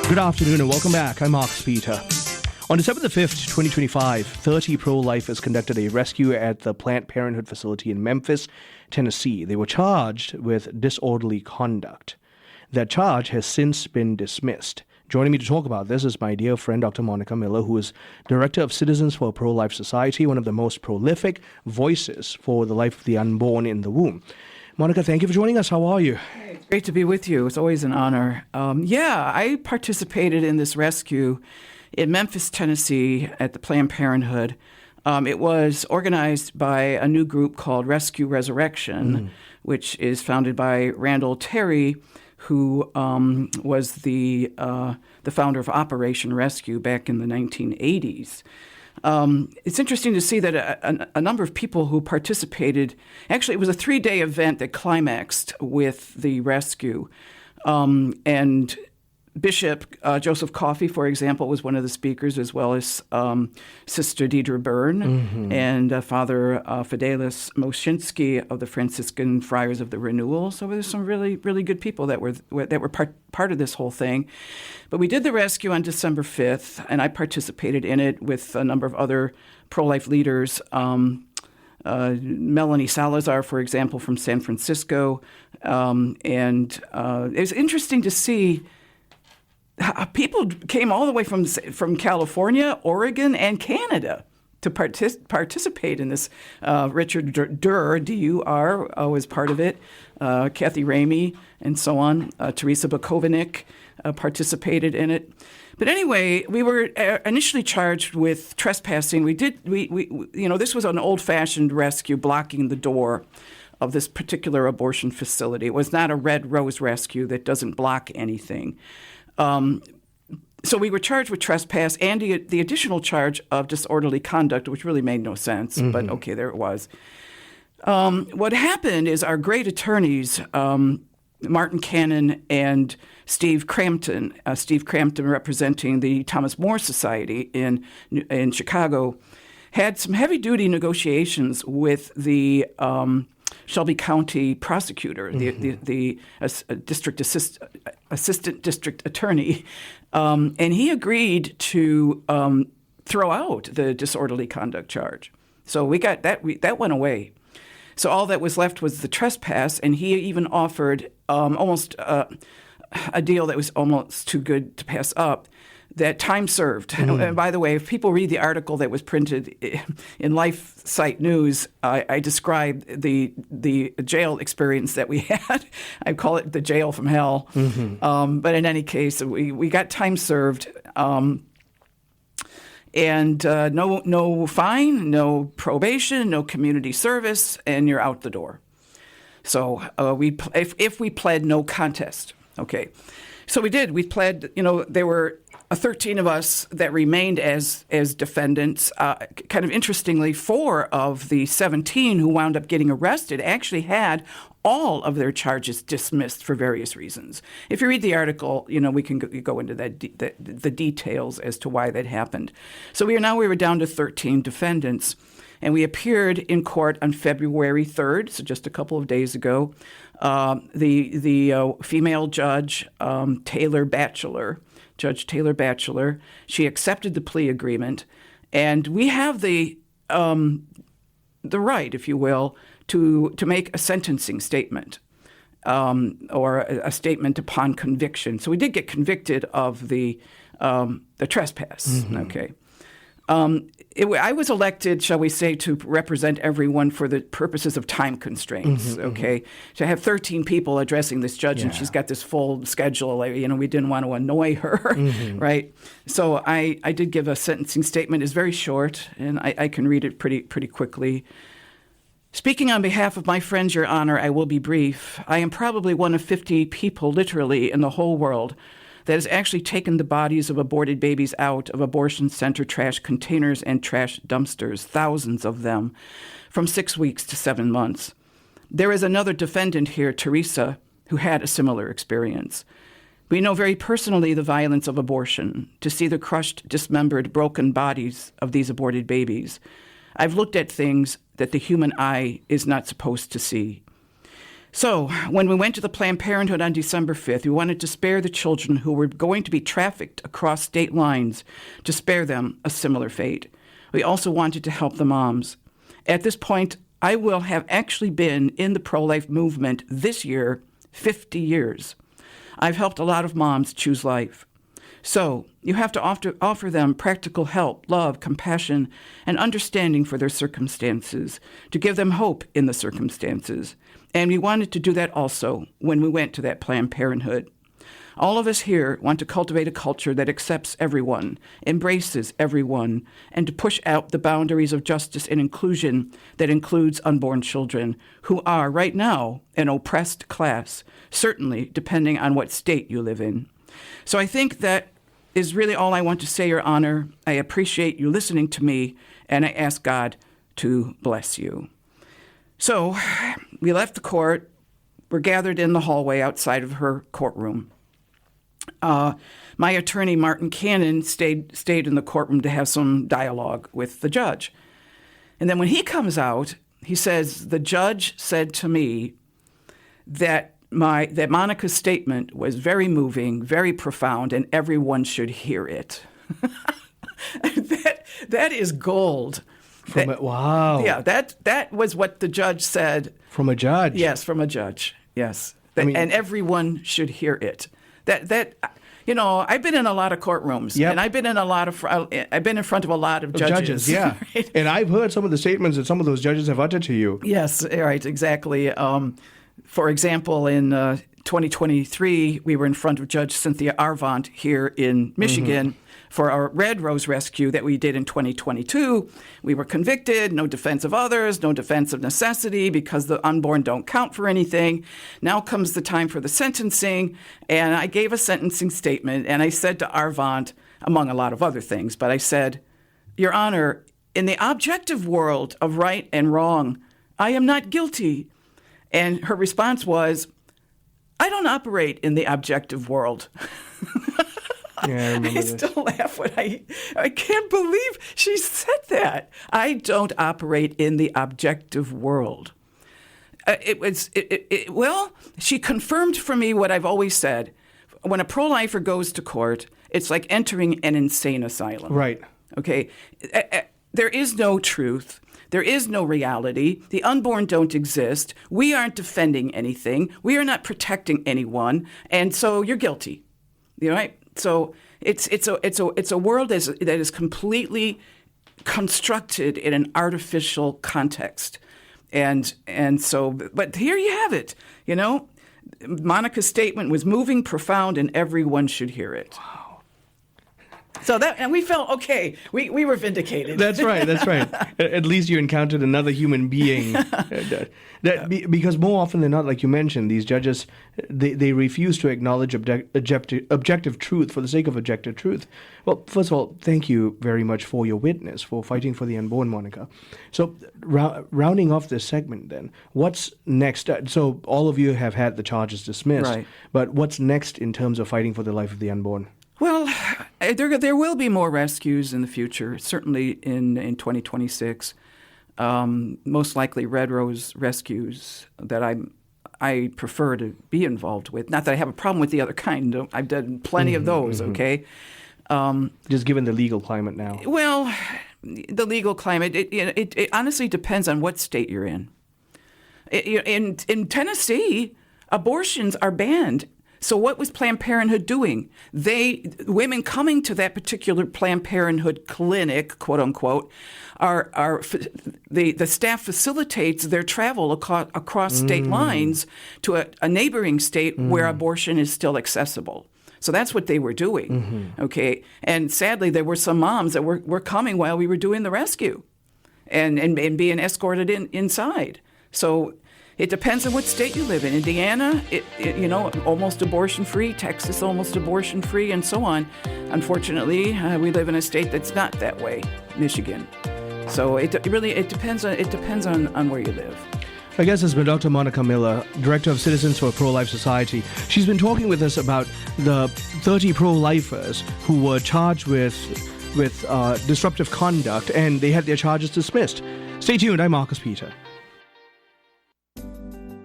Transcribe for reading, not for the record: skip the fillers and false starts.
Good afternoon and welcome back. I'm Mark Peter. On December the 5th, 2025, 30 pro-lifers conducted a rescue at the Planned Parenthood facility in Memphis, Tennessee. They were charged with disorderly conduct. That charge has since been dismissed. Joining me to talk about this is my dear friend, Dr. Monica Miller, who is Director of Citizens for a Pro-Life Society, one of the most prolific voices for the life of the unborn in the womb. Monica, thank you for joining us. How are you? It's great to be with you. It's always an honor. I participated in this rescue in Memphis, Tennessee at the Planned Parenthood. It was organized by a new group called Rescue Resurrection, which is founded by Randall Terry, who was the founder of Operation Rescue back in the 1980s. It's interesting to see that a number of people who participated, actually it was a 3-day event that climaxed with the rescue. And Bishop Joseph Coffey, for example, was one of the speakers, as well as Sister Deidre Byrne and Father Fidelis Moshinsky of the Franciscan Friars of the Renewal. So there's some really, really good people that were part of this whole thing. But we did the rescue on December 5th, and I participated in it with a number of other pro-life leaders. Melanie Salazar, for example, from San Francisco. It was interesting to see people came all the way from California, Oregon, and Canada to participate in this. Richard Durr, D-U-R, was part of it. Kathy Ramey, and so on. Teresa Bukovinik participated in it. But anyway, we were initially charged with trespassing. This was an old-fashioned rescue, blocking the door of this particular abortion facility. It was not a Red Rose rescue that doesn't block anything. So we were charged with trespass and the additional charge of disorderly conduct, which really made no sense, but okay, there it was. What happened is our great attorneys, Martin Cannon and Steve Crampton representing the Thomas More Society in Chicago, had some heavy-duty negotiations with the Shelby County prosecutor, the assistant district attorney, and he agreed to throw out the disorderly conduct charge. So we got that went away. So all that was left was the trespass, and he even offered almost a deal that was almost too good to pass up. That time served. And by the way, if people read the article that was printed in Life Site News, I described the jail experience that we had. I call it the jail from hell. But in any case, we got time served. And no fine, no probation, no community service, and you're out the door. So if we pled no contest, okay. So we did. We pled. There were 13 of us that remained as defendants. Kind of interestingly, 4 of the 17 who wound up getting arrested actually had all of their charges dismissed for various reasons. If you read the article, we can go into the details as to why that happened. So we were down to 13 defendants, and we appeared in court on February 3rd, so just a couple of days ago. The female judge, Judge Taylor Batchelor, she accepted the plea agreement, and we have the right, if you will, to make a sentencing statement or a statement upon conviction. So we did get convicted of the trespass. Okay. I was elected, shall we say, to represent everyone for the purposes of time constraints, okay? To have 13 people addressing this judge, and she's got this full schedule. We didn't want to annoy her, right? So I did give a sentencing statement. It's very short, and I can read it pretty quickly. Speaking on behalf of my friends, Your Honor, I will be brief. I am probably one of 50 people, literally, in the whole world that has actually taken the bodies of aborted babies out of abortion center trash containers and trash dumpsters, thousands of them, from 6 weeks to 7 months. There is another defendant here, Teresa, who had a similar experience. We know very personally the violence of abortion, to see the crushed, dismembered, broken bodies of these aborted babies. I've looked at things that the human eye is not supposed to see. So when we went to the Planned Parenthood on December 5th, we wanted to spare the children who were going to be trafficked across state lines, to spare them a similar fate. We also wanted to help the moms. At this point, I will have actually been in the pro-life movement this year 50 years. I've helped a lot of moms choose life. So you have to offer them practical help, love, compassion, and understanding for their circumstances, to give them hope in the circumstances. And we wanted to do that also when we went to that Planned Parenthood. All of us here want to cultivate a culture that accepts everyone, embraces everyone, and to push out the boundaries of justice and inclusion that includes unborn children, who are right now an oppressed class, certainly depending on what state you live in. So I think that is really all I want to say, Your Honor. I appreciate you listening to me, and I ask God to bless you. So we left the court. We're gathered in the hallway outside of her courtroom. My attorney, Martin Cannon, stayed in the courtroom to have some dialogue with the judge. And then when he comes out, he says, the judge said to me that Monica's statement was very moving, very profound, and everyone should hear it. that is gold. Wow. Yeah, that was what the judge said. From a judge? Yes, from a judge. Yes. And everyone should hear it. I've been in a lot of courtrooms, yep. And I've been in front of a lot of judges. Yeah. Right? And I've heard some of the statements that some of those judges have uttered to you. Yes, right, exactly. For example, in 2023, we were in front of Judge Cynthia Arvant here in Michigan for our Red Rose rescue that we did in 2022. We were convicted, no defense of others, no defense of necessity, because the unborn don't count for anything. Now comes the time for the sentencing, and I gave a sentencing statement, and I said to Arvant, among a lot of other things, but I said, Your Honor, in the objective world of right and wrong, I am not guilty. And her response was, I don't operate in the objective world. Yeah, I still laugh when I can't believe she said that. I don't operate in the objective world. Well, she confirmed for me what I've always said. When a pro-lifer goes to court, it's like entering an insane asylum. Right. Okay? There is no truth. There is no reality. The unborn don't exist. We aren't defending anything. We are not protecting anyone, and so you're guilty. You know, right? So it's a world that is completely constructed in an artificial context, and so. But here you have it. You know, Monica's statement was moving, profound, and everyone should hear it. Wow. So and we felt okay. We were vindicated. That's right. At least you encountered another human being. Because more often than not, like you mentioned, these judges they refuse to acknowledge objective truth for the sake of objective truth. Well, first of all, thank you very much for your witness, for fighting for the unborn, Monica. So rounding off this segment, then, what's next? So all of you have had the charges dismissed, right. But what's next in terms of fighting for the life of the unborn? Well, there will be more rescues in the future, certainly in 2026. Most likely Red Rose rescues that I prefer to be involved with. Not that I have a problem with the other kind. I've done plenty of those, okay? Just given the legal climate now. Well, the legal climate, it honestly depends on what state you're in. In Tennessee, abortions are banned. So what was Planned Parenthood doing? Women coming to that particular Planned Parenthood clinic, quote unquote, the staff facilitates their travel across state lines to a neighboring state where abortion is still accessible. So that's what they were doing, okay? And sadly, there were some moms that were coming while we were doing the rescue and being escorted inside. So it depends on what state you live in. Indiana, almost abortion-free. Texas, almost abortion-free, and so on. Unfortunately, we live in a state that's not that way, Michigan. So it depends on where you live. My guest has been Dr. Monica Miller, Director of Citizens for a Pro-Life Society. She's been talking with us about the 30 pro-lifers who were charged with disruptive conduct, and they had their charges dismissed. Stay tuned. I'm Marcus Peter.